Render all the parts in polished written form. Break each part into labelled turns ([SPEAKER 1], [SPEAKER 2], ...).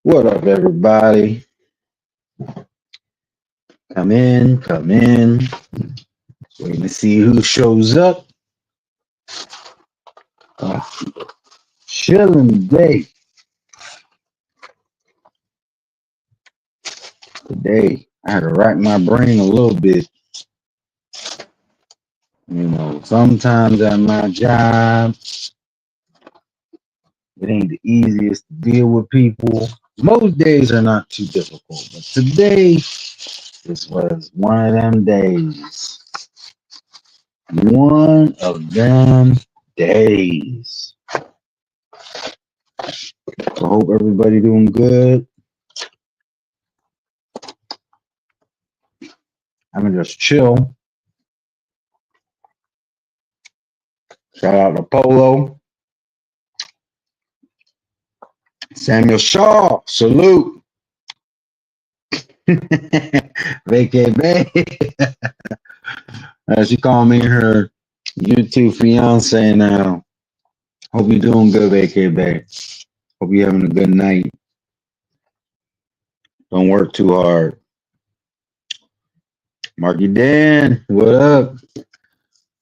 [SPEAKER 1] What up, everybody? Come in, come in. Waiting to see who shows up. Uh, Chilling day today. I had to rack my brain a little bit. Sometimes at my job, it ain't the easiest to deal with people. Most days are not too difficult, but today, this was one of them days. One of them days. I hope everybody doing good. I'm gonna just chill. Shout out to Polo. Samuel Shaw. Salute. Vacay Bay. She called me her YouTube fiance now. Hope you're doing good, Vacay Bay. Hope you're having a good night. Don't work too hard. Marky Dan, what up?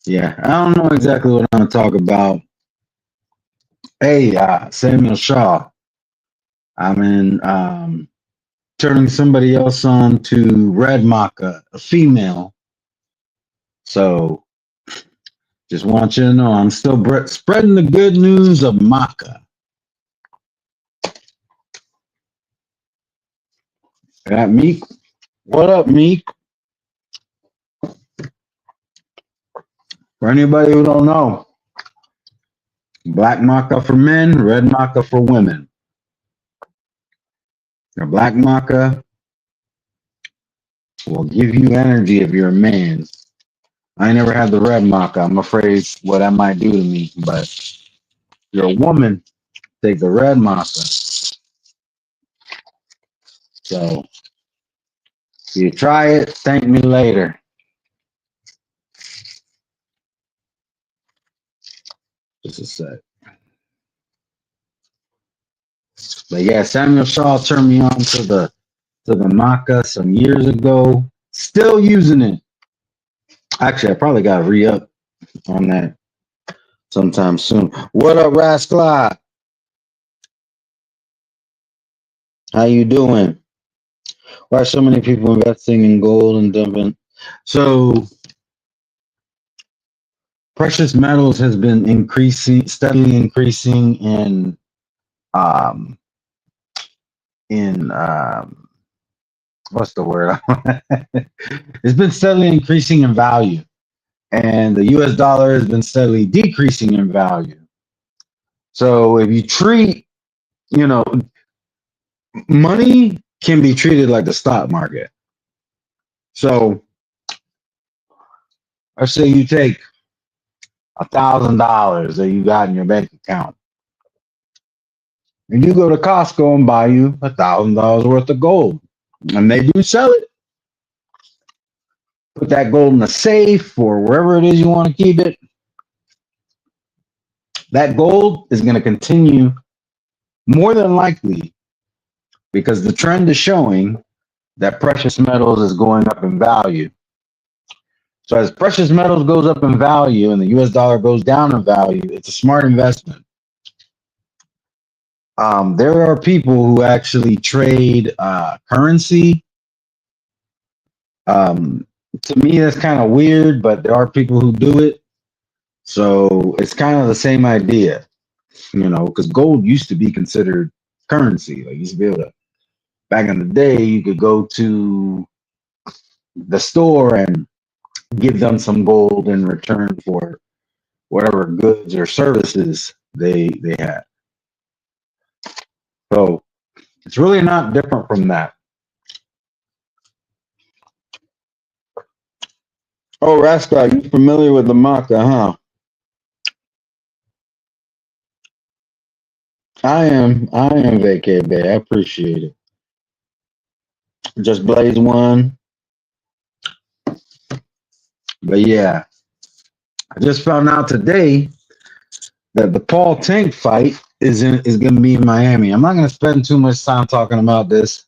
[SPEAKER 1] Yeah, I don't know exactly what I'm gonna talk about. Hey, Samuel Shaw. I'm in turning somebody else on to Red Maca, a female. So just want you to know I'm still spreading the good news of Maca. I got Meek. What up, Meek? For anybody who don't know, black maca for men, red maca for women. The black maca will give you energy if you're a man. I never had the red maca. I'm afraid what that might do to me. But if you're a woman, take the red maca. So if you try it, thank me later. Just a sec. But yeah, Samuel Shaw turned me on to the maca some years ago. Still using it. Actually, I probably got to re-up on that sometime soon. What up, Rascal? How you doing? Why are so many people investing in gold and dumping? So precious metals has been steadily increasing um in what's the word? It's been steadily increasing in value, and the US dollar has been steadily decreasing in value. So if you treat, you know, money can be treated like the stock market. So let's say you take $1,000 that you got in your bank account, and you go to Costco and buy you $1,000 worth of gold, and they do sell it. Put that gold in a safe or wherever it is you want to keep it. That gold is going to continue more than likely because the trend is showing that precious metals is going up in value. So as precious metals goes up in value and the US dollar goes down in value, it's a smart investment. There are people who actually trade currency. To me, that's kind of weird, but there are people who do it. So it's kind of the same idea, because gold used to be considered currency. Like you used to be able to, back in the day, you could go to the store and give them some gold in return for whatever goods or services they had. So it's really not different from that. Oh, Rascal, you familiar with the maca, huh? I am Vacay Bay. I appreciate it. Just blaze one. But yeah, I just found out today that the Paul Tank fight is going to be in Miami. I'm not going to spend too much time talking about this.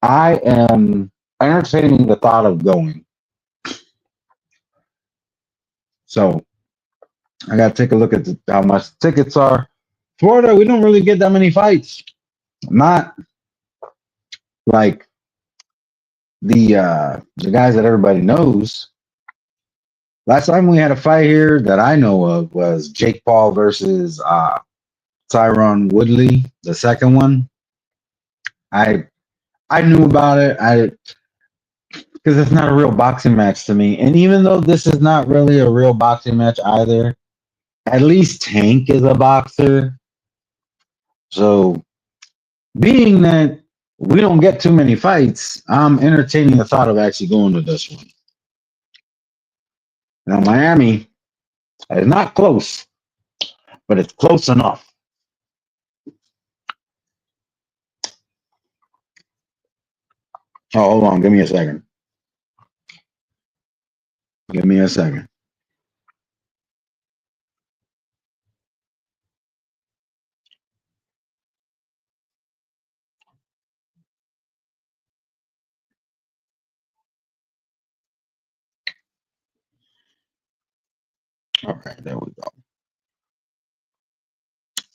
[SPEAKER 1] I am entertaining the thought of going. So I got to take a look at how much tickets are. Florida, we don't really get that many fights. Not like the guys that everybody knows. Last time we had a fight here that I know of was Jake Paul versus Tyron Woodley, the second one. I knew about it. Because it's not a real boxing match to me. And even though this is not really a real boxing match either, at least Tank is a boxer. So being that we don't get too many fights, I'm entertaining the thought of actually going to this one. Now, Miami is not close, but it's close enough. Oh, hold on. Give me a second. Give me a second. All right, there we go.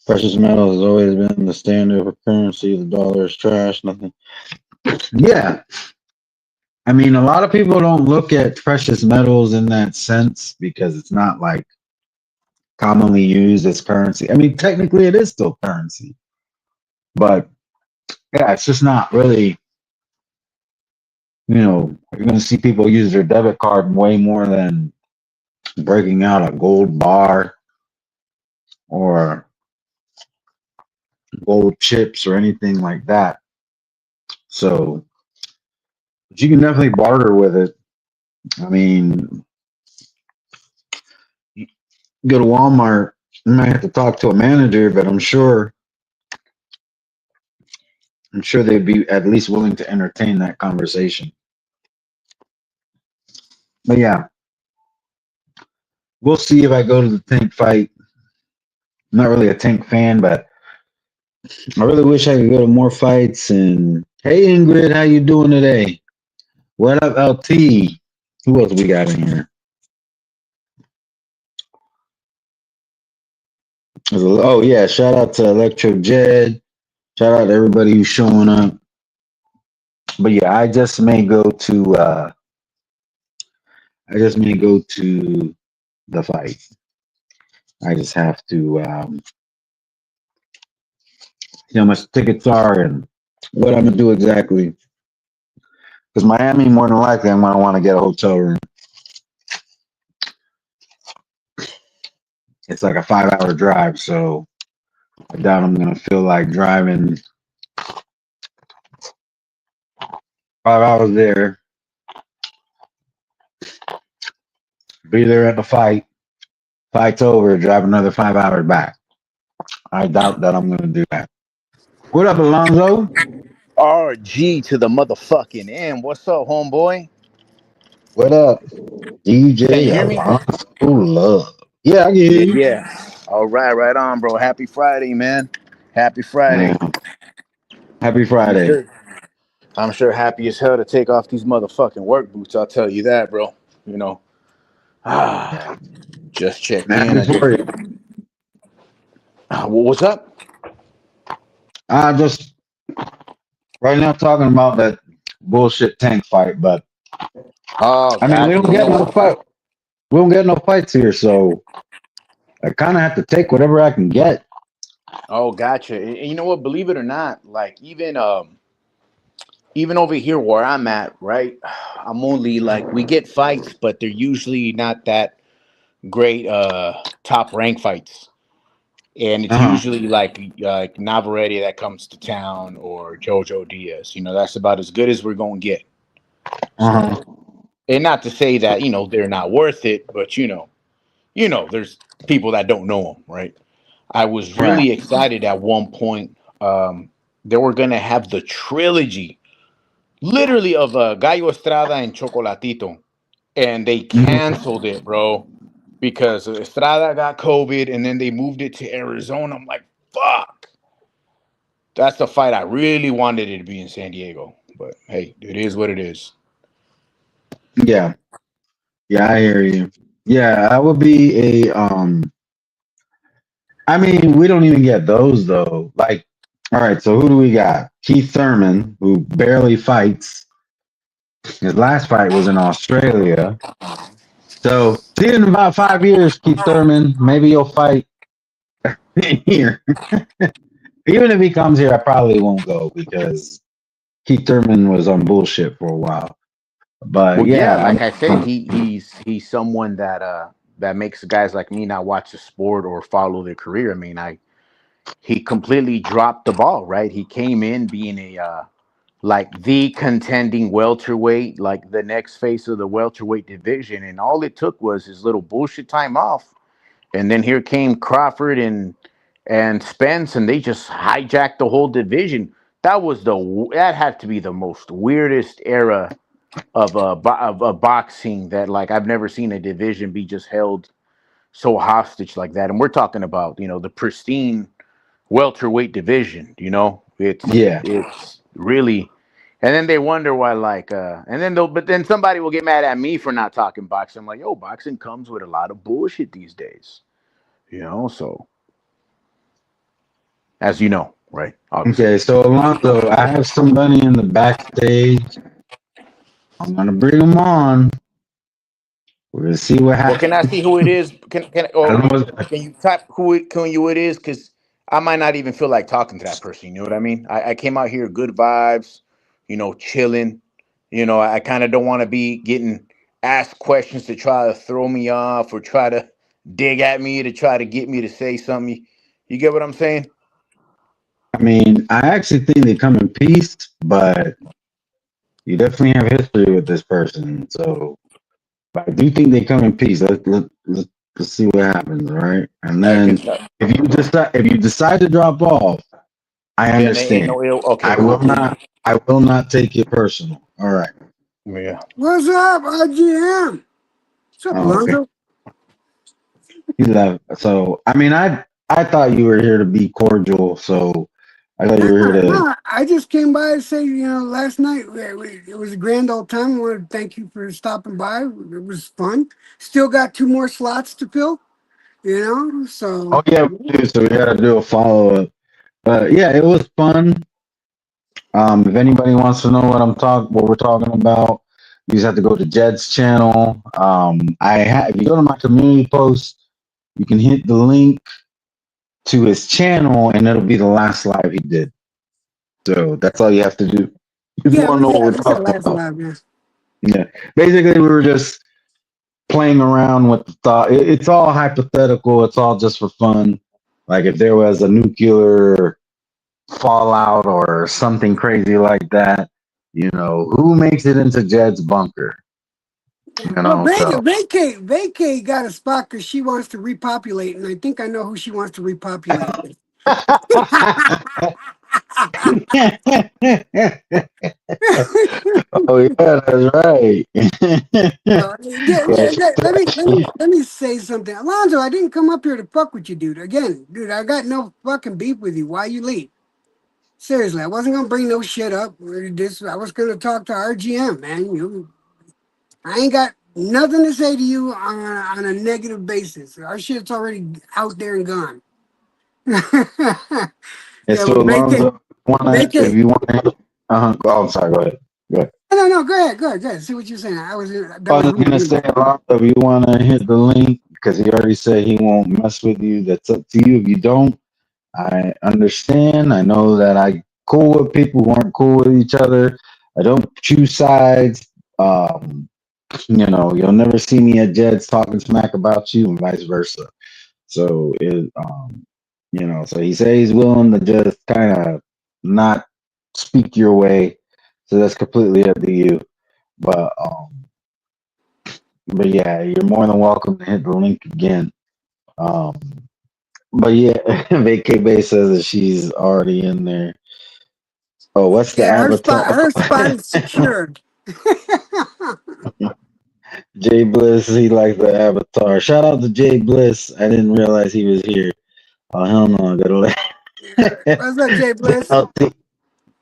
[SPEAKER 1] Precious metal has always been the standard for currency. The dollar is trash. Nothing. Yeah. I mean, a lot of people don't look at precious metals in that sense because it's not like commonly used as currency. I mean, technically it is still currency, but yeah, it's just not really, you're going to see people use their debit card way more than breaking out a gold bar or gold chips or anything like that. So, but you can definitely barter with it. I mean, you go to Walmart, you might have to talk to a manager, but I'm sure they'd be at least willing to entertain that conversation. But yeah, we'll see if I go to the Tank fight. I'm not really a Tank fan, but I really wish I could go to more fights. And hey, Ingrid, how you doing today? What up, LT? Who else we got in here? Oh yeah, shout out to Electro Jed. Shout out to everybody who's showing up. But yeah, I just may go to the fight. I just have to see how much tickets are and what I'm gonna do exactly. Because Miami, more than likely, I'm gonna want to get a hotel room. It's like a 5-hour drive, so I doubt I'm gonna feel like driving 5 hours there. Be there at the fight. Fight's over. Drive another 5 hours back. I doubt that I'm gonna do that. What up, Alonzo?
[SPEAKER 2] RG to the motherfucking M. What's up, homeboy?
[SPEAKER 1] What up,
[SPEAKER 2] Can you
[SPEAKER 1] DJ
[SPEAKER 2] hear me?
[SPEAKER 1] Alonzo Love? Yeah, I can hear
[SPEAKER 2] Yeah,
[SPEAKER 1] you.
[SPEAKER 2] yeah. All right, right on, bro. Happy Friday, man. Happy Friday.
[SPEAKER 1] Yeah. Happy
[SPEAKER 2] I'm
[SPEAKER 1] Friday.
[SPEAKER 2] sure. I'm sure happy as hell to take off these motherfucking work boots. I'll tell you that, bro. You know.
[SPEAKER 1] Yeah.
[SPEAKER 2] Just checked in.
[SPEAKER 1] Happy for you.
[SPEAKER 2] What's up?
[SPEAKER 1] I just right now talking about that bullshit Tank fight, but
[SPEAKER 2] Oh,
[SPEAKER 1] I mean we
[SPEAKER 2] gotcha.
[SPEAKER 1] don't
[SPEAKER 2] You
[SPEAKER 1] get
[SPEAKER 2] know
[SPEAKER 1] no
[SPEAKER 2] what?
[SPEAKER 1] fight. We don't get no fights here, so I kind of have to take whatever I can get.
[SPEAKER 2] Oh, gotcha. And you know what? Believe it or not, like even over here where I'm at, right? I'm only like we get fights, but they're usually not that great top rank fights. And it's
[SPEAKER 1] Uh
[SPEAKER 2] usually like Navarrete that comes to town or Jojo Diaz. You know, that's about as good as we're gonna get.
[SPEAKER 1] huh.
[SPEAKER 2] So, and not to say that they're not worth it, but there's people that don't know them, right? I was
[SPEAKER 1] Right.
[SPEAKER 2] really excited at one point. They were gonna have the trilogy, literally of Gallo Estrada and Chocolatito, and they
[SPEAKER 1] Mhm.
[SPEAKER 2] canceled it, bro, because Estrada got COVID and then they moved it to Arizona. I'm like, fuck. That's the fight I really wanted it to be in San Diego. But hey, it is what it is.
[SPEAKER 1] Yeah, yeah, I hear you. Yeah, that would be a I mean, we don't even get those though. Like, all right, so who do we got? Keith Thurman, who barely fights. His last fight was in Australia. So, see you in about 5 years, Keith Thurman. Maybe you'll fight here. Even if he comes here, I probably won't go because Keith Thurman was on bullshit for a while. But
[SPEAKER 2] Well, yeah,
[SPEAKER 1] yeah,
[SPEAKER 2] like I said, he's someone that that makes guys like me not watch the sport or follow their career. I mean, he completely dropped the ball, right? He came in being a like the contending welterweight, like the next face of the welterweight division, and all it took was his little bullshit time off, and then here came Crawford and Spence, and they just hijacked the whole division. That had to be the most weirdest era of boxing that like I've never seen a division be just held so hostage like that. And we're talking about the pristine welterweight division.
[SPEAKER 1] yeah.
[SPEAKER 2] It's really, and then they wonder why and then but then somebody will get mad at me for not talking boxing. I'm like, yo, boxing comes with a lot of bullshit these days. So as you know, right? Obviously.
[SPEAKER 1] Okay, so Alonso, I have somebody in the backstage. I'm gonna bring him on. We're gonna see what
[SPEAKER 2] Well, can I
[SPEAKER 1] happens.
[SPEAKER 2] see who it is? Can
[SPEAKER 1] I
[SPEAKER 2] or
[SPEAKER 1] don't know what,
[SPEAKER 2] can you type who it is? Because I might not even feel like talking to that person. You know what I mean? I came out here good vibes, chilling. I kind of don't want to be getting asked questions to try to throw me off or try to dig at me to try to get me to say something. You get what I'm saying?
[SPEAKER 1] I mean, I actually think they come in peace, but you definitely have history with this person. So but I do think they come in peace. Let's see what happens, all right? And
[SPEAKER 2] All right, good
[SPEAKER 1] then
[SPEAKER 2] stuff.
[SPEAKER 1] if you decide to drop off, I
[SPEAKER 2] Then there ain't
[SPEAKER 1] understand.
[SPEAKER 2] no ill. Okay,
[SPEAKER 1] I
[SPEAKER 2] cool,
[SPEAKER 1] will
[SPEAKER 2] cool.
[SPEAKER 1] not I will not take it personal. All right.
[SPEAKER 2] Yeah.
[SPEAKER 3] What's up, RGM? What's up,
[SPEAKER 1] Oh, okay.
[SPEAKER 3] Alonzo?
[SPEAKER 1] He left. So I mean I thought you were here to be cordial, so I thought you were here to
[SPEAKER 3] No, I just came by to say, last night it was a grand old time. I want to thank you for stopping by. It was fun. Still got 2 more slots to fill,
[SPEAKER 1] Oh
[SPEAKER 3] so.
[SPEAKER 1] yeah, we do, so we gotta do a follow up. But yeah, it was fun. If anybody wants to know what we're talking about, you just have to go to Jed's channel. If you go to my community post, you can hit the link to his channel, and it'll be the last live he did. So that's all you have to do if you
[SPEAKER 3] Yeah,
[SPEAKER 1] want to know what we're
[SPEAKER 3] it's the
[SPEAKER 1] talking
[SPEAKER 3] last
[SPEAKER 1] about.
[SPEAKER 3] live, yeah.
[SPEAKER 1] Yeah, basically, we were just playing around with the thought. It's all hypothetical. It's all just for fun. Like if there was a nuclear fallout or something crazy like that, who makes it into Jed's bunker?
[SPEAKER 3] Well,
[SPEAKER 1] So
[SPEAKER 3] Vacay got a spot because she wants to repopulate, and I think I know who she wants to repopulate with.
[SPEAKER 1] oh yeah, that's right.
[SPEAKER 3] Let me say something, Alonzo. I didn't come up here to fuck with you, dude. Again, dude, I got no fucking beef with you. Why you leave? Seriously, I wasn't gonna bring no shit up. I was gonna talk to RGM, man. I ain't got nothing to say to you on a negative basis. Our shit's already out there and gone.
[SPEAKER 1] And
[SPEAKER 3] Yeah,
[SPEAKER 1] so
[SPEAKER 3] well,
[SPEAKER 1] Alonzo, if
[SPEAKER 3] vacate.
[SPEAKER 1] you want to, oh, I'm sorry. Go ahead. Go ahead.
[SPEAKER 3] No, go ahead. See what you're saying. I was
[SPEAKER 1] I
[SPEAKER 3] done
[SPEAKER 1] was gonna say, Alonzo, if you want to hit the link because he already said he won't mess with you. That's up to you. If you don't, I understand. I know that I cool with people who aren't cool with each other. I don't choose sides. You'll never see me at Jed's talking smack about you and vice versa. So so he says he's willing to just kind of not speak your way. So that's completely up to you. But yeah, you're more than welcome to hit the link again. Um, but yeah, Vacay Bay says that she's already in there. Oh, what's the
[SPEAKER 3] Yeah,
[SPEAKER 1] avatar?
[SPEAKER 3] her spot is secured.
[SPEAKER 1] Jay Bliss, he like the avatar. Shout out to Jay Bliss. I didn't realize he was here. Oh hell no, I gotta
[SPEAKER 3] What's up, Jay Bliss?
[SPEAKER 1] CLT.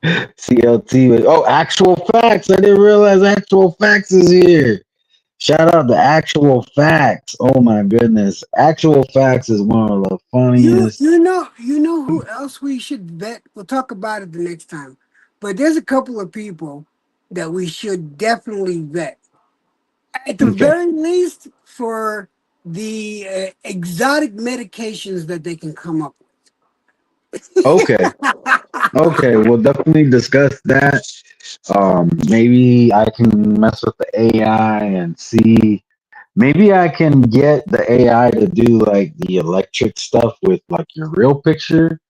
[SPEAKER 1] CLT. Oh, actual facts. I didn't realize actual facts is here. Shout out to actual facts. Oh my goodness. Actual facts is one of the funniest.
[SPEAKER 3] You know who else we should vet? We'll talk about it the next time. But there's a couple of people that we should definitely vet. At the
[SPEAKER 1] Okay.
[SPEAKER 3] very least, for the exotic medications that they can come up
[SPEAKER 1] Okay.
[SPEAKER 3] with.
[SPEAKER 1] Okay. We'll definitely discuss that. Maybe I can mess with the AI and see. Maybe I can get the AI to do like the electric stuff with like your real picture.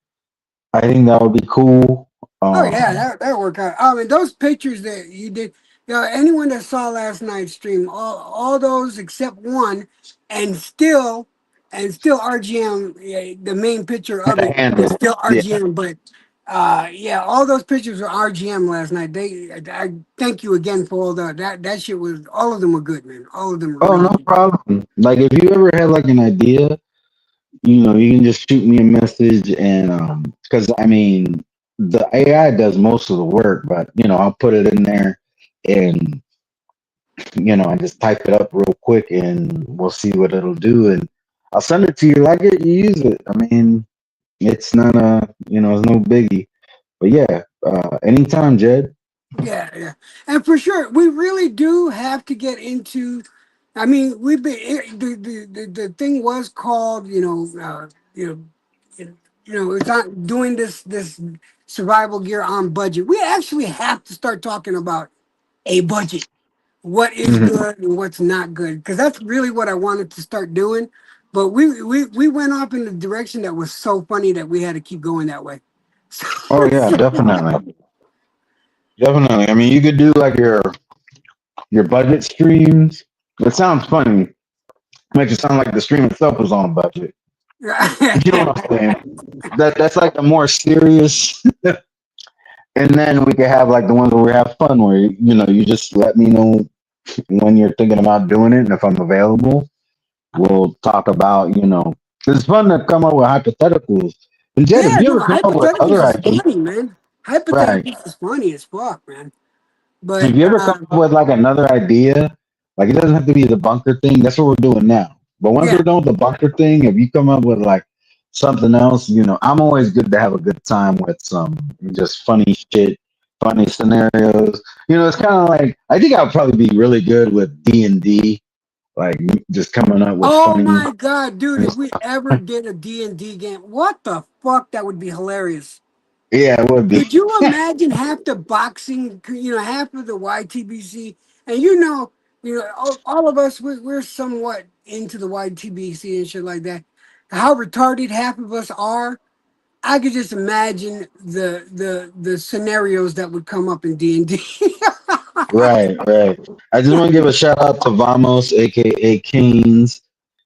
[SPEAKER 1] I think that would be cool.
[SPEAKER 3] Oh yeah,
[SPEAKER 1] Um,
[SPEAKER 3] that work out. I mean, those pictures that you did, anyone that saw last night's stream, all those except one, and still, RGM. Yeah, the main picture of it was
[SPEAKER 1] handle.
[SPEAKER 3] still
[SPEAKER 1] Yeah.
[SPEAKER 3] RGM, but yeah, all those pictures were RGM last night. I thank you again for all that shit was. All of them were good, man. All of them were
[SPEAKER 1] Oh,
[SPEAKER 3] really
[SPEAKER 1] no
[SPEAKER 3] good.
[SPEAKER 1] problem. Like if you ever had like an idea, you can just shoot me a message and because I mean the AI does most of the work, but I'll put it in there and I just type it up real quick and we'll see what it'll do and I'll send it to you. Like it, you use it. I mean, it's not it's no biggie. But yeah, anytime, Jed.
[SPEAKER 3] Yeah, yeah, and for sure, we really do have to get into. I mean, we've been the thing was called, you know, it's not doing this survival gear on budget. We actually have to start talking about a budget, what is
[SPEAKER 1] Mhm.
[SPEAKER 3] good and what's not good, because that's really what I wanted to start doing. But we went off in the direction that was so funny that we had to keep going that way.
[SPEAKER 1] Oh yeah, definitely, definitely. I mean, you could do like your budget streams. It sounds funny. Makes it sound like the stream itself was on budget. You know what I'm saying? That's like the more serious, and then we could have like the ones where we have fun, where you just let me know when you're thinking about doing it, and if I'm available, we'll talk about. It's fun to come up with hypotheticals. And Jed, if
[SPEAKER 3] Yeah,
[SPEAKER 1] you
[SPEAKER 3] no,
[SPEAKER 1] ever come up with
[SPEAKER 3] hypotheticals
[SPEAKER 1] other
[SPEAKER 3] is
[SPEAKER 1] ideas,
[SPEAKER 3] funny, man.
[SPEAKER 1] right?
[SPEAKER 3] Hypotheticals is funny as fuck, man. But
[SPEAKER 1] If you ever come up with like another idea, like it doesn't have to be the bunker thing. That's what we're doing now. But once
[SPEAKER 3] yeah,
[SPEAKER 1] we're done with the bunker thing, if you come up with like something else, I'm always good to have a good time with some just funny shit, funny scenarios. It's kind of like I think I'll probably be really good with D&D, like just coming up with
[SPEAKER 3] oh
[SPEAKER 1] funny.
[SPEAKER 3] my god, dude, if we ever did a D&D game, what the fuck? That would be hilarious.
[SPEAKER 1] Yeah, it would be.
[SPEAKER 3] Could you imagine half the boxing, half of the YTBC, and all of us, we're somewhat into the YTBC and shit like that. How retarded half of us are, I could just imagine the scenarios that would come up in D&D.
[SPEAKER 1] Right, right. I just want to give a shout out to Vamos, aka Canes.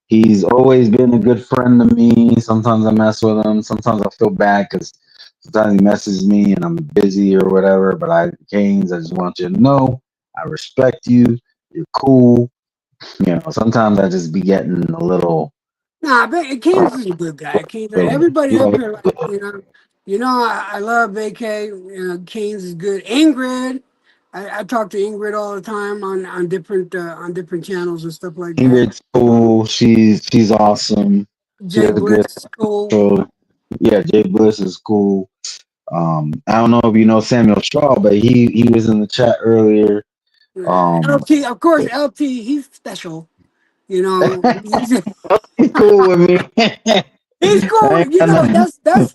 [SPEAKER 1] He's always been a good friend to me. Sometimes I mess with him. Sometimes I feel bad because sometimes he messes me and I'm busy or whatever. But Canes, I just want you to know I respect you. You're cool. Sometimes I just be getting a little.
[SPEAKER 3] Nah, but Keynes is a good guy. Keynes, everybody up
[SPEAKER 1] Yeah,
[SPEAKER 3] here, I love VK. Keynes is good. Ingrid, I talk to Ingrid all the time on different channels and stuff like that.
[SPEAKER 1] Ingrid's cool. She's awesome. She
[SPEAKER 3] Jay
[SPEAKER 1] has a good
[SPEAKER 3] Bliss is cool.
[SPEAKER 1] control. Yeah, Jay Bliss is cool. I don't know if you know Samuel Shaw, but he was in the chat earlier. Um,
[SPEAKER 3] LT, of course, LT, he's special. You know,
[SPEAKER 1] he's cool with me.
[SPEAKER 3] he's cool.
[SPEAKER 1] I,
[SPEAKER 3] That's.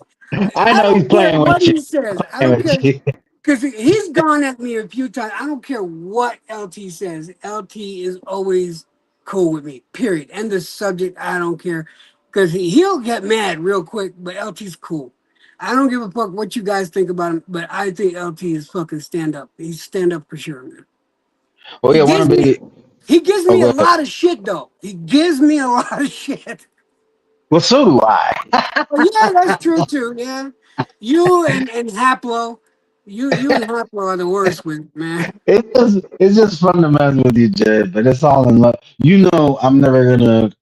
[SPEAKER 1] I
[SPEAKER 3] I
[SPEAKER 1] know he's
[SPEAKER 3] don't care
[SPEAKER 1] playing
[SPEAKER 3] what
[SPEAKER 1] with you.
[SPEAKER 3] he says. I
[SPEAKER 1] Playing
[SPEAKER 3] don't
[SPEAKER 1] with
[SPEAKER 3] care.
[SPEAKER 1] you.
[SPEAKER 3] Because he's gone at me a few times. I don't care what LT says. LT is always cool with me, period. And the subject, I don't care. Because he'll get mad real quick, but LT's cool. I don't give a fuck what you guys think about him, but I think LT is fucking stand up. He's stand up for sure, man.
[SPEAKER 1] Oh
[SPEAKER 3] He
[SPEAKER 1] yeah, one
[SPEAKER 3] gives
[SPEAKER 1] of
[SPEAKER 3] me
[SPEAKER 1] big.
[SPEAKER 3] he gives
[SPEAKER 1] Oh,
[SPEAKER 3] me a
[SPEAKER 1] go ahead.
[SPEAKER 3] lot of shit though. He gives me a lot of shit.
[SPEAKER 1] Well, so do I.
[SPEAKER 3] Well, yeah, that's true too. Yeah, you and Haplo. You and Hopper are the worst with it, man.
[SPEAKER 1] It's just fun to mess with you, Jed. But it's all in love. You know, I'm never gonna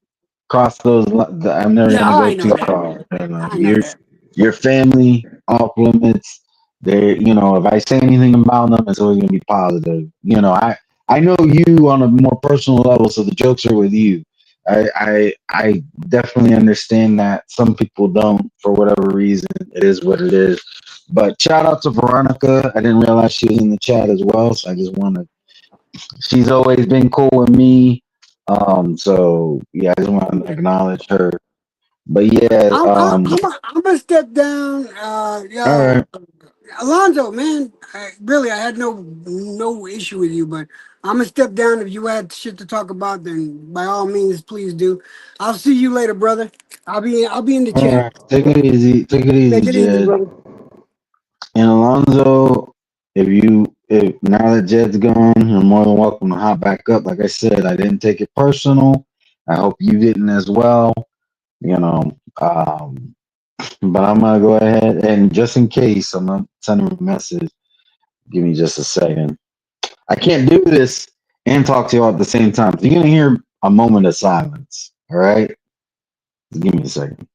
[SPEAKER 1] cross those. I'm never
[SPEAKER 3] Yeah,
[SPEAKER 1] gonna
[SPEAKER 3] oh,
[SPEAKER 1] go
[SPEAKER 3] I know
[SPEAKER 1] too
[SPEAKER 3] that.
[SPEAKER 1] far. You know,
[SPEAKER 3] I know that.
[SPEAKER 1] your family off limits. They, you know, if I say anything about them, it's always gonna be positive. You know, I know you on a more personal level, so the jokes are with you. I definitely understand that some people don't for whatever reason. It is what it is. But shout out to Veronica. I didn't realize she was in the chat as well, so I just want to. She's always been cool with me. So yeah, I just want to acknowledge her. But yeah,
[SPEAKER 3] I'm gonna step down.
[SPEAKER 1] all
[SPEAKER 3] Yo,
[SPEAKER 1] right.
[SPEAKER 3] Alonzo, man, really, I had no issue with you, but I'm gonna step down. If you had shit to talk about, then by all means, please do. I'll see you later, brother. I'll be in the
[SPEAKER 1] All
[SPEAKER 3] chat.
[SPEAKER 1] right. Take it easy,
[SPEAKER 3] Take it easy,
[SPEAKER 1] Jed.
[SPEAKER 3] brother.
[SPEAKER 1] And Alonzo, if now that Jed's gone, you're more than welcome to hop back up. Like I said, I didn't take it personal. I hope you didn't as well. You know, but I'm gonna go ahead and just in case, I'm gonna send him a message. Give me just a second. I can't do this and talk to you all at the same time. So you're gonna hear a moment of silence. All right, just give me a second.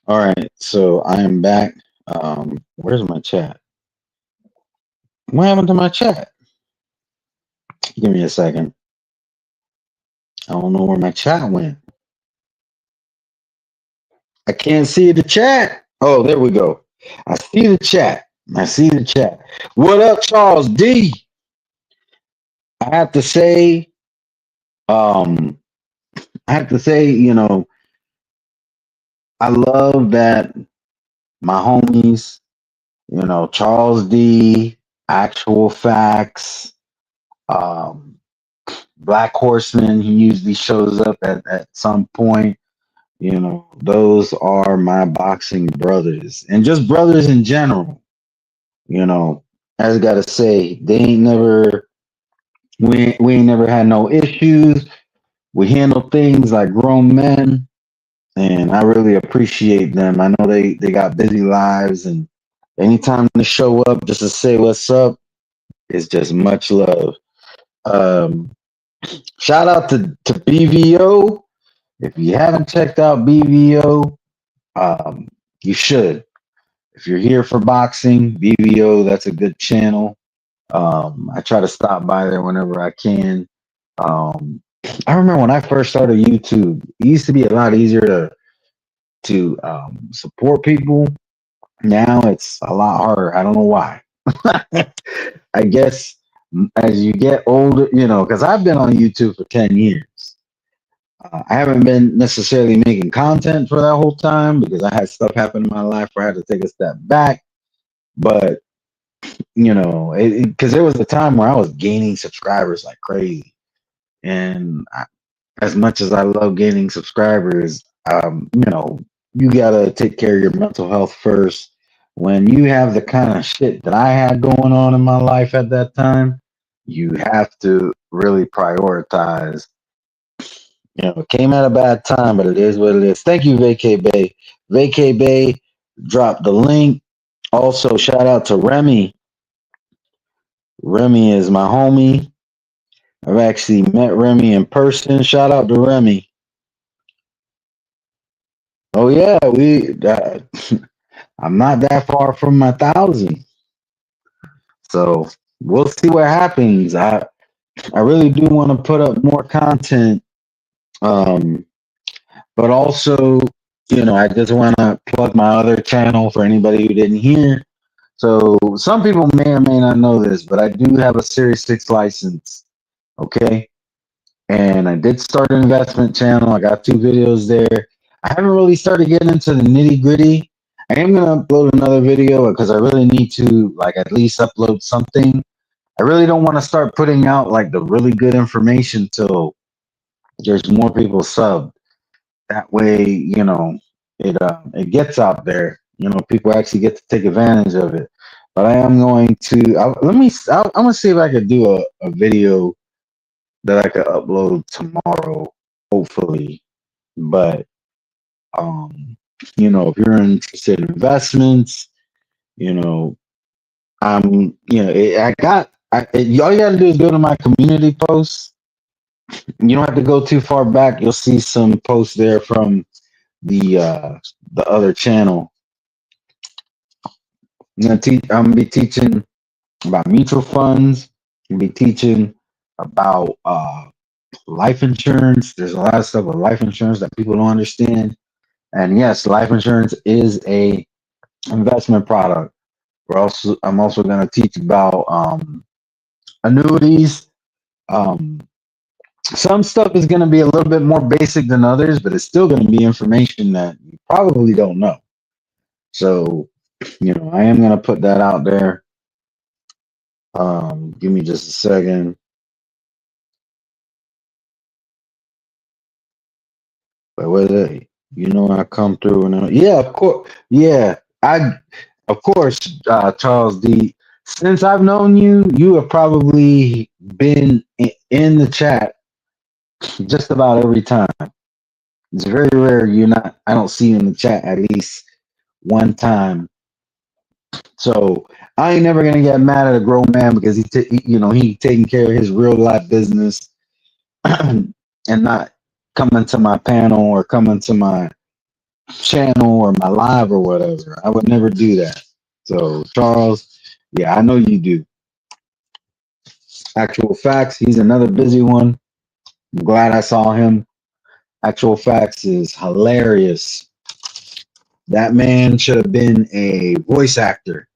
[SPEAKER 1] All right, so I am back. Where's my chat? What happened to my chat? Give me a second. I don't know where my chat went. I can't see the chat. Oh, there we go. I see the chat. I see the chat. What up, Charles D? I have to say, um, you know, I love that my homies, you know, Charles D, Actual Facts, um, Black Horseman, he usually shows up at some point. You know, those are my boxing brothers and just brothers in general. You know, I just gotta say, they ain't never, we ain't never had no issues. We handle things like grown men, and I really appreciate them. I know they got busy lives, and anytime they show up just to say what's up, it's just much love. Um, Shout out to BVO. If you haven't checked out BVO, you should. If you're here for boxing, BVO, that's a good channel. I try to stop by there whenever I can. Um, I remember when I first started YouTube, it used to be a lot easier to support people. Now it's a lot harder. I don't know why. I guess as you get older, you know, because I've been on YouTube for 10 years. I haven't been necessarily making content for that whole time because I had stuff happen in my life where I had to take a step back. But, you know, because there was a time where I was gaining subscribers like crazy. And as much as I love gaining subscribers, you know, you gotta take care of your mental health first. When you have the kind of shit that I had going on in my life at that time, you have to really prioritize. You know, it came at a bad time, but it is what it is. Thank you, Vacay Bay. Vacay Bay dropped the link. Also, shout out to Remy. Remy is my homie. I've actually met Remy in person. Shout out to Remy. Oh yeah, I'm not that far from my 1,000, so we'll see what happens. I really do want to put up more content, um, but also, you know, I just want to plug my other channel for anybody who didn't hear. So some people may or may not know this, but I do have a Series 6 license. Okay. And I did start an investment channel. I got 2 videos there. I haven't really started getting into the nitty gritty. I am gonna upload another video because I really need to like at least upload something. I really don't want to start putting out like the really good information till there's more people subbed. That way, you know, it gets out there. people actually get to take advantage of it. But I am going to I'm gonna see if I could do a video that I could upload tomorrow, hopefully. But if you're interested in investments, you know, all you got to do is go to my community posts. You don't have to go too far back. You'll see some posts there from the other channel. I'm gonna be teaching about mutual funds. I'm gonna be teaching about life insurance. There's a lot of stuff with life insurance that people don't understand. And yes, life insurance is a investment product. I'm also going to teach about annuities. Some stuff is going to be a little bit more basic than others, but it's still going to be information that you probably don't know. So, I am going to put that out there. Give me just a second. But where they? I come through and yeah, of course. Yeah, of course, Charles D. Since I've known you, you have probably been in the chat just about every time. It's very rare I don't see you in the chat at least one time. So I ain't never gonna get mad at a grown man because he taking care of his real life business and not coming to my panel or coming to my channel or my live or whatever. I would never do that. So Charles, yeah, I know you do. Actual Facts, he's another busy one. I'm glad I saw him. Actual Facts is hilarious. That man should have been a voice actor.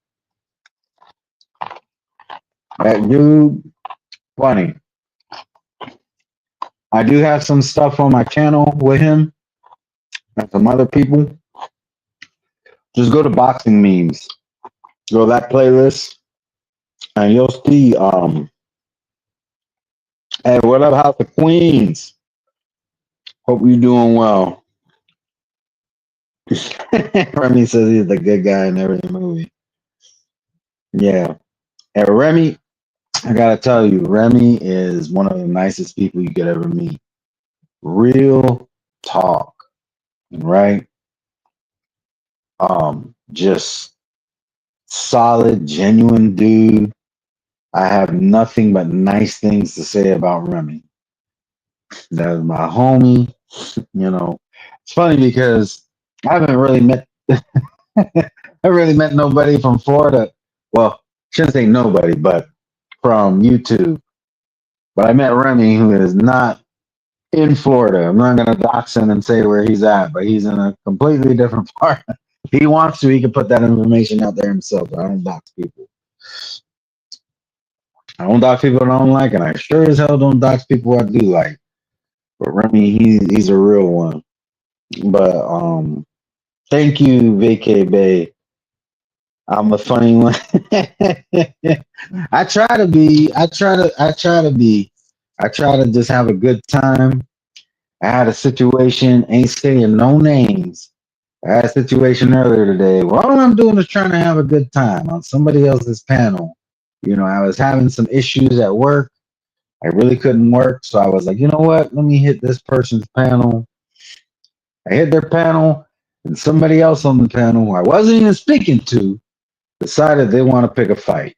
[SPEAKER 1] That dude, funny. I do have some stuff on my channel with him and some other people. Just go to boxing memes. Go to that playlist and you'll see hey, what up, House of Queens? Hope you're doing well. Remy says he's the good guy in every movie. Yeah. And Remy, I gotta tell you, Remy is one of the nicest people you could ever meet. Real talk, right? Just solid, genuine dude. I have nothing but nice things to say about Remy. That's my homie. It's funny because I haven't really met nobody from Florida. Well, shouldn't say nobody, but from YouTube. But I met Remy, who is not in Florida. I'm not gonna dox him and say where he's at, but he's in a completely different part. If he wants to, he can put that information out there himself. But I don't dox people. I don't dox people I don't like, and I sure as hell don't dox people I do like. But Remy, he's a real one. But thank you, VK Bay. I'm a funny one. I try to be. I try to just have a good time. I had a situation, ain't saying no names. I had a situation earlier today. Well, all I'm doing is trying to have a good time on somebody else's panel. I was having some issues at work. I really couldn't work. So I was like, you know what? Let me hit this person's panel. I hit their panel, and somebody else on the panel who I wasn't even speaking to decided they want to pick a fight.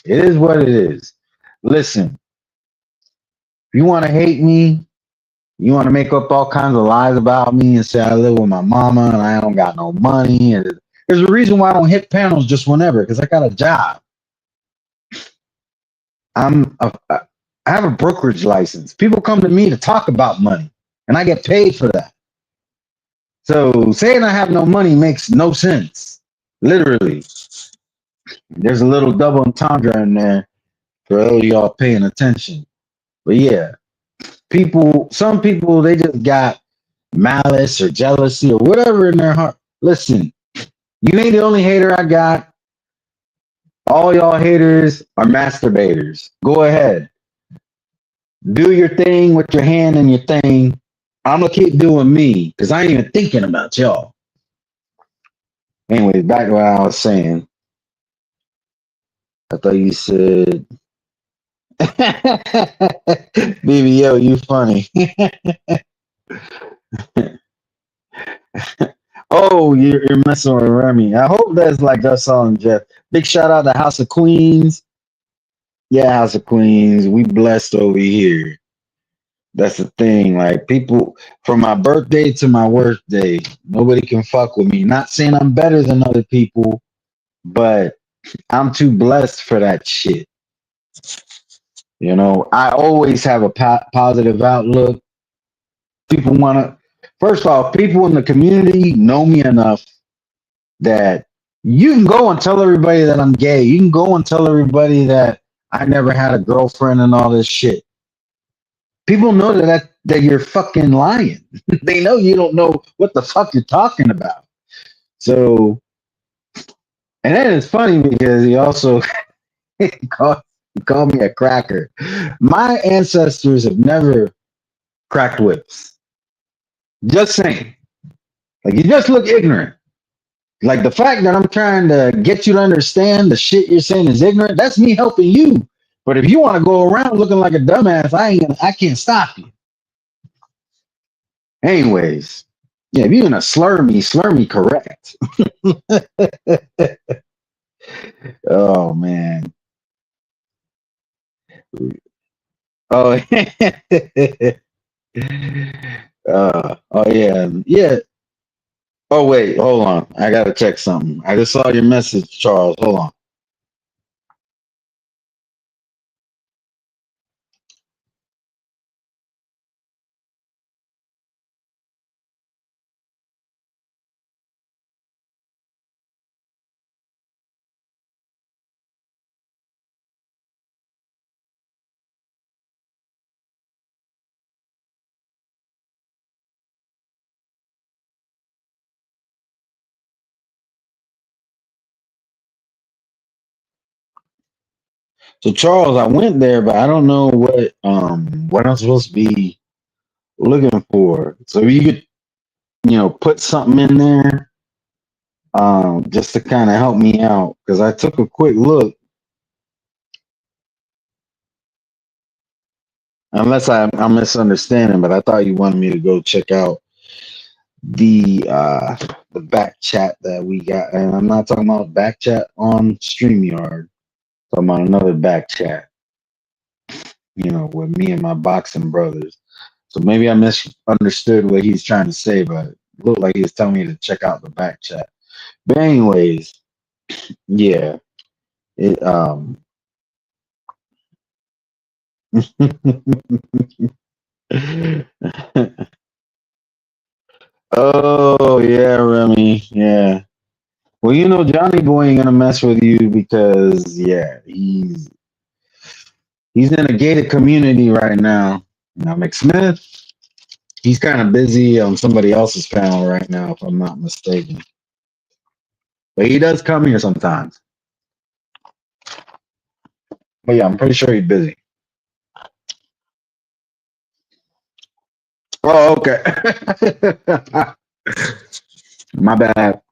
[SPEAKER 1] It is what it is. Listen, if you want to hate me, you want to make up all kinds of lies about me and say I live with my mama and I don't got no money. And there's a reason why I don't hit panels just whenever, because I got a job. I have a brokerage license. People come to me to talk about money, and I get paid for that. So saying I have no money makes no sense. Literally. There's a little double entendre in there for those of y'all paying attention. But yeah, some people, they just got malice or jealousy or whatever in their heart. Listen, you ain't the only hater I got. All y'all haters are masturbators. Go ahead. Do your thing with your hand and your thing. I'm going to keep doing me because I ain't even thinking about y'all. Anyways, back to what I was saying. I thought you said, BBO, you funny. Oh, you're messing with Remy. I hope that's like us all and Jeff. Big shout out to House of Queens. Yeah, House of Queens. We blessed over here. That's the thing. Like people from my birthday to my worst day, nobody can fuck with me. Not saying I'm better than other people, but I'm too blessed for that shit. You know, I always have a positive outlook. People want to, first off, people in the community know me enough that you can go and tell everybody that I'm gay. You can go and tell everybody that I never had a girlfriend and all this shit. People know that you're fucking lying. They know you don't know what the fuck you're talking about. So, and then it's funny because he also called me a cracker. My ancestors have never cracked whips. Just saying. Like you just look ignorant. Like the fact that I'm trying to get you to understand the shit you're saying is ignorant, that's me helping you. But if you want to go around looking like a dumbass, I can't stop you. Anyways, yeah, if you're gonna slur me correct. Oh man. Oh, oh yeah, yeah. Oh wait, hold on. I gotta check something. I just saw your message, Charles. Hold on. So Charles, I went there, but I don't know what I'm supposed to be looking for. So you could, put something in there just to kind of help me out because I took a quick look. Unless I'm misunderstanding, but I thought you wanted me to go check out the back chat that we got, and I'm not talking about back chat on StreamYard. I'm talking about another back chat, with me and my boxing brothers. So maybe I misunderstood what he's trying to say, but it looked like he was telling me to check out the back chat. But anyways, yeah, it Oh yeah, Remy, yeah. Well, Johnny Boy ain't gonna mess with you because yeah, he's in a gated community right now. Now McSmith, he's kind of busy on somebody else's panel right now, if I'm not mistaken. But he does come here sometimes. But yeah, I'm pretty sure he's busy. Oh, okay. My bad.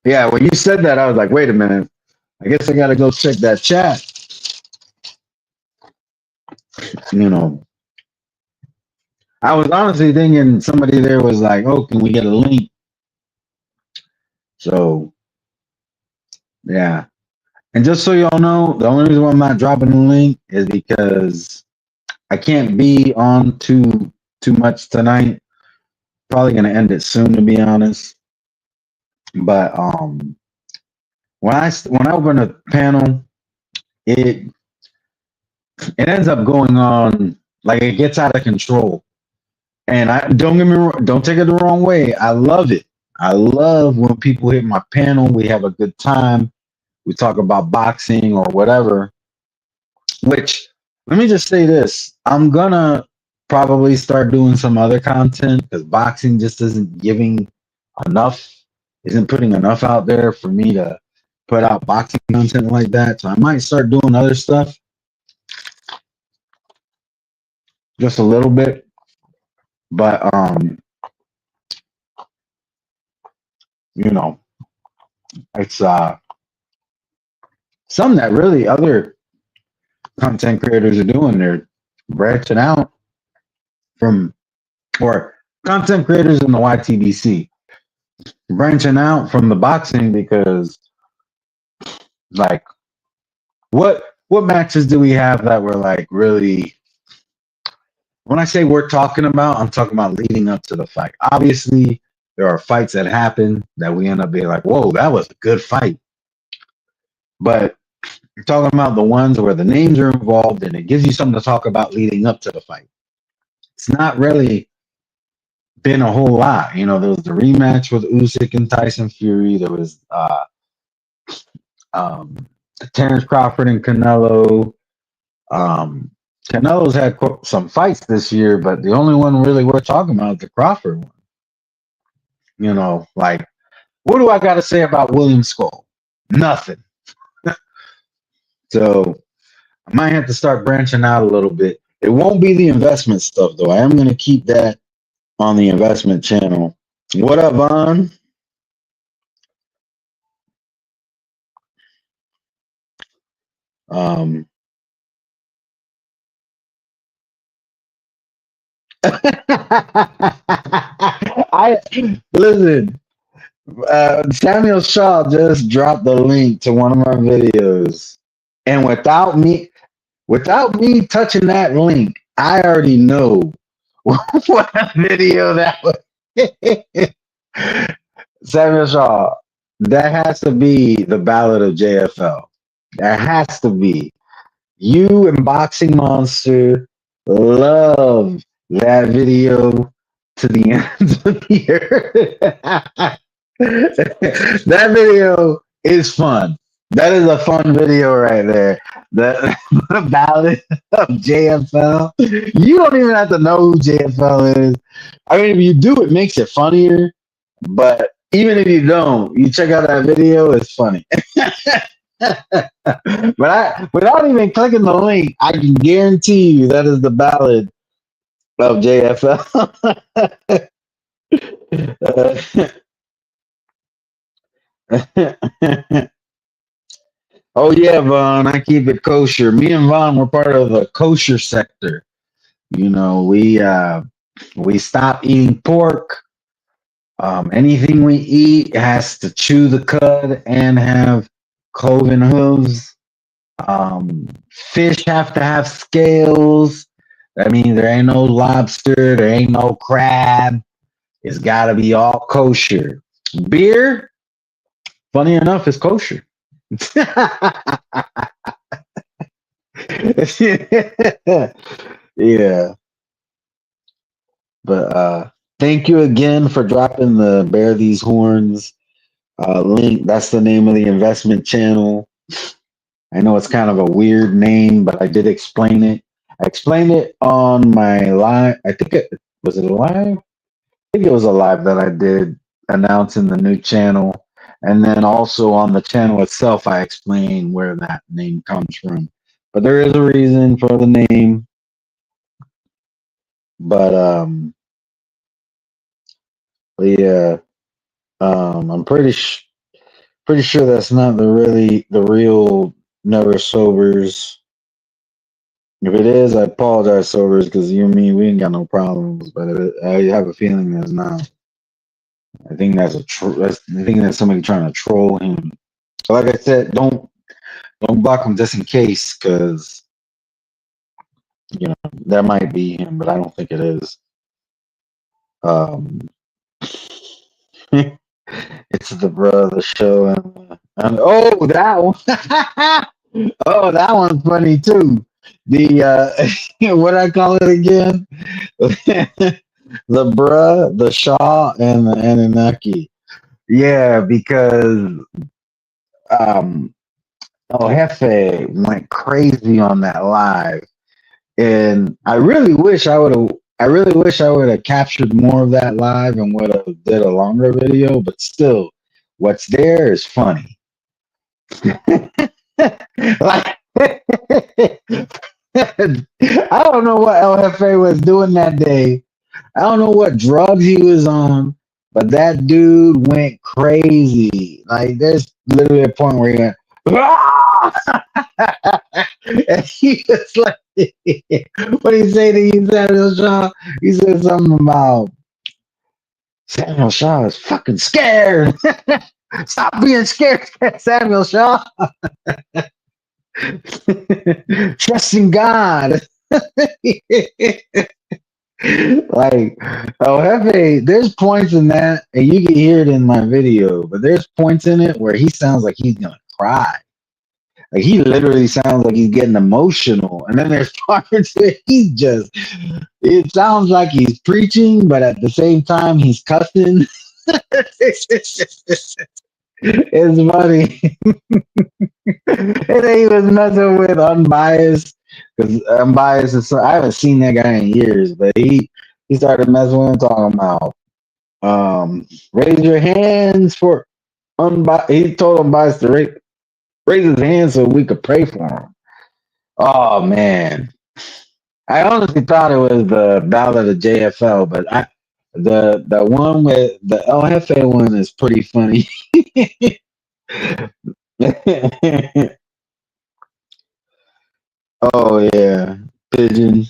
[SPEAKER 1] Yeah, when you said that, I was like, wait a minute. I guess I gotta go check that chat. I was honestly thinking somebody there was like, oh, can we get a link? So yeah. And just so y'all know, the only reason why I'm not dropping the link is because I can't be on too much tonight. Probably gonna end it soon, to be honest. But when I open a panel, it ends up going on like it gets out of control. And I don't get me wrong, don't take it the wrong way. I love it. I love when people hit my panel. We have a good time. We talk about boxing or whatever. Which let me just say this: I'm gonna probably start doing some other content because boxing just isn't giving enough, isn't putting enough out there for me to put out boxing content like that. So I might start doing other stuff just a little bit. But you know, It's some that really other content creators are doing. They're branching out from, or content creators in the YTBC branching out from the boxing because, like, what matches do we have that were like really? When I say we're talking about, I'm talking about leading up to the fight. Obviously, there are fights that happen that we end up being like, "Whoa, that was a good fight," but you're talking about the ones where the names are involved and it gives you something to talk about leading up to the fight. It's not really been a whole lot. You know, there was the rematch with Usyk and Tyson Fury. There was Terrence Crawford and Canelo. Canelo's had some fights this year, but the only one really worth talking about is the Crawford one. You know, like, what do I got to say about William Skull? Nothing. So I might have to start branching out a little bit. It won't be the investment stuff, though. I am going to keep that on the investment channel. What up, Vaughn? I listen. Samuel Shaw just dropped the link to one of my videos, and without me touching that link, I already know what video that was. Samuel Shaw, that has to be the Ballad of JFL. That has to be. You and Boxing Monster love that video to the ends of the earth. That video is fun. That is a fun video right there. The Ballad of JFL. You don't even have to know who JFL is. I mean, if you do, it makes it funnier. But even if you don't, you check out that video, it's funny. But without even clicking the link, I can guarantee you that is the Ballad of JFL. Oh yeah, Vaughn, I keep it kosher. Me and Vaughn were part of the kosher sector. You know, we stopped eating pork. Anything we eat has to chew the cud and have cloven hooves. Fish have to have scales. I mean, there ain't no lobster, there ain't no crab. It's got to be all kosher. Beer, funny enough, is kosher. Yeah. But thank you again for dropping the Bear These Horns link. That's the name of the investment channel. I know it's kind of a weird name, but I did explain it. I explained it on my live. I think it was a live. I think it was a live that I did announcing the new channel. And then also on the channel itself, I explained where that name comes from. But there is a reason for the name. But yeah, I'm pretty sure that's not the real Never Sobers. If it is, I apologize, Sobers, because you and me, we ain't got no problems. But I have a feeling there's not. I think that's I think that's somebody trying to troll him. So like I said, don't block him just in case, because you know that might be him, but I don't think it is. It's the brother show, and oh, that one. Oh, that one's funny too. The what I call it again? The bruh, the Shaw, and the Anunnaki. Yeah, because El Jefe went crazy on that live, and I really wish I would have captured more of that live and would have did a longer video. But still, what's there is funny. Like, I don't know what El Jefe was doing that day. I don't know what drugs he was on, but that dude went crazy. Like there's literally a point where he went, "Ah!" And he was like, what did he say to you, Samuel Shaw? He said something about Samuel Shaw is fucking scared. Stop being scared, Samuel Shaw. Trust in God. Like, oh, Hefe, there's points in that, and you can hear it in my video, but there's points in it where he sounds like he's gonna cry. Like, he literally sounds like he's getting emotional. And then there's parts where he's just, it sounds like he's preaching, but at the same time, he's cussing. It's funny. And then he was messing with Unbiased because Unbiased is I haven't seen that guy in years, but he started messing with him talking about raise your hands for Unbiased. He told Unbiased to raise his hand so we could pray for him. Oh man, I honestly thought it was the Ballad of JFL, but the one with the El Jefe one is pretty funny. Oh yeah, Pigeon.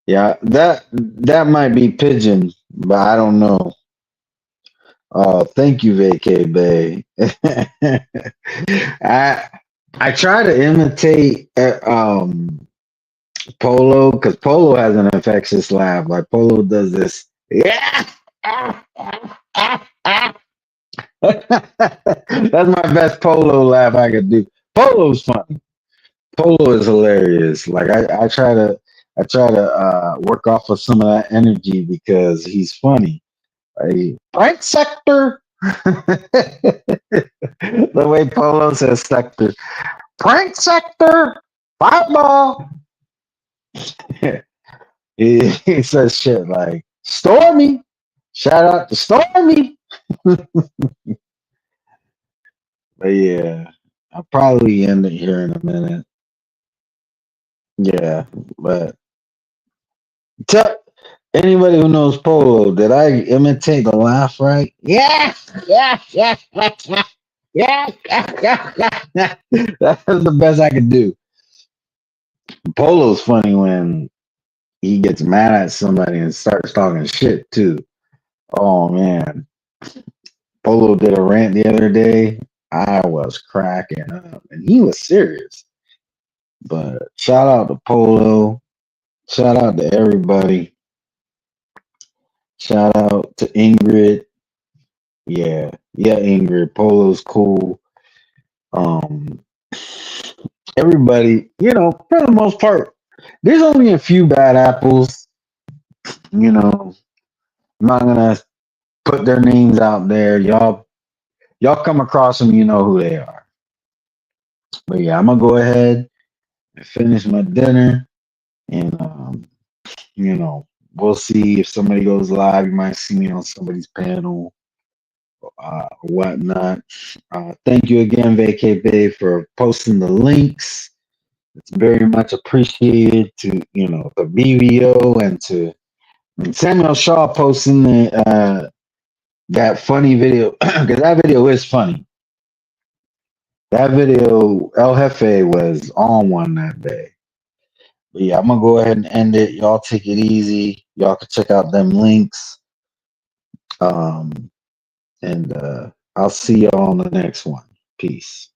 [SPEAKER 1] Yeah, that might be Pigeon, but I don't know. Oh, thank you, Vacay Bay. I try to imitate Polo because Polo has an infectious laugh. Like Polo does this. Yeah. That's my best Polo laugh I could do. Polo's funny. Polo is hilarious. Like I try to work off of some of that energy because he's funny. Like, right sector. The way Polo says sector. Prank sector. Fireball. He says shit like Stormy. Shout out to Stormy. But yeah, I'll probably end it here in a minute. Yeah, but tell anybody who knows Polo, did I imitate the laugh right? Yeah, yeah, yeah, yeah, yeah, yeah, yeah, yeah. That was the best I could do. Polo's funny when he gets mad at somebody and starts talking shit too. Oh man, Polo did a rant the other day. I was cracking up, and he was serious. But shout out to Polo. Shout out to everybody. Shout out to Ingrid. Yeah, yeah, Ingrid. Polo's cool. Um, everybody, for the most part, there's only a few bad apples. I'm not gonna put their names out there. Y'all come across them, you know who they are. But yeah, I'm gonna go ahead and finish my dinner, and we'll see if somebody goes live. You might see me on somebody's panel, or whatnot. Thank you again, Vacay Bay, for posting the links. It's very much appreciated to the BBO and Samuel Shaw posting that funny video because that video is funny. That video, El Jefe was on one that day. But yeah, I'm gonna go ahead and end it. Y'all take it easy. Y'all can check out them links. And I'll see y'all on the next one. Peace.